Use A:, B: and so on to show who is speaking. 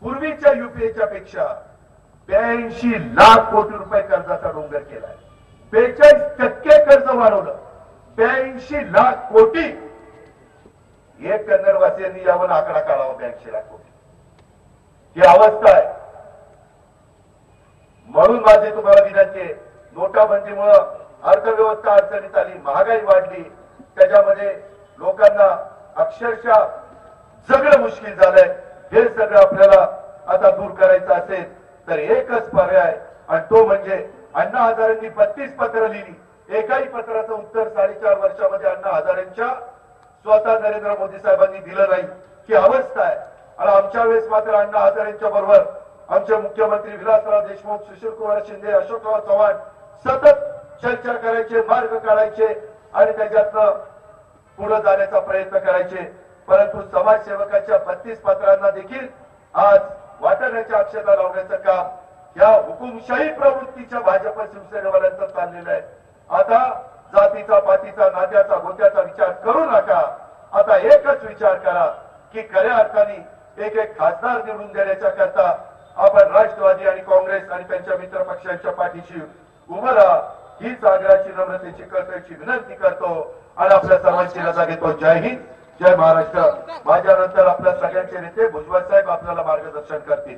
A: पूर्वीच्या युपीएच्या पेक्षा 82 लाख कोटी रुपये कर्जाचा डोंगर केलाय. 42% कर्ज वाढवलं. 82 लाख कोटी. एक कन्नडवासियांनी यावर आकडा काढावा. 82 लाख कोटी ही अवस्था आहे. म्हणून माझी तुम्हाला विनंती आहे, नोटाबंदीमुळे अर्थव्यवस्था अडचणीत आली, महागाई वाढली, त्याच्यामध्ये लोकांना अक्षरशः जगणं मुश्किल झालंय. हे सगळं आपल्याला आता दूर करायचं असेल तर एकच पर्याय, आणि तो म्हणजे अण्णा हजारेंनी 32 पत्र लिहिली. एकाही पत्राचं उत्तर 4.5 वर्षामध्ये अण्णा हजारेंच्या स्वतः नरेंद्र मोदी साहेबांनी दिलं नाही. ही अवस्था आहे. आणि आमच्या वेळेस मात्र अण्णा हजारेंच्या बरोबर आमचे मुख्यमंत्री विलासराव देशमुख, सुशीलकुमार शिंदे, अशोकराव चव्हाण सतत चर्चा करायचे, मार्ग काढायचे आणि त्याच्यातनं पुढे जाण्याचा प्रयत्न करायचे. परंतु समाजसेवकाच्या 32 पत्रांना देखील आज वाटण्याच्या अक्षता लावण्याचं काम या हुकुमशाही प्रवृत्तीच्या भाजप शिवसेनेवाल्यांचं चाललेलं आहे. आता जातीचा, पातीचा, नात्याचा, गोत्याचा विचार करू नका. आता एकच विचार करा की खऱ्या अर्थाने एक एक खासदार निवडून देण्याच्या करता आपण राष्ट्रवादी आणि काँग्रेस आणि त्यांच्या मित्र पक्षांच्या पाठीशी उभं राहा. हीच आग्रहाची, नम्रतेची, कर्तव्याची विनंती करतो आणि आपल्या सर्वांची रजा घेतो. जय हिंद, जय महाराष्ट्र. माझ्यानंतर आपल्या सगळ्यांचे नेते भुजबळ साहेब आपल्याला मार्गदर्शन करतील.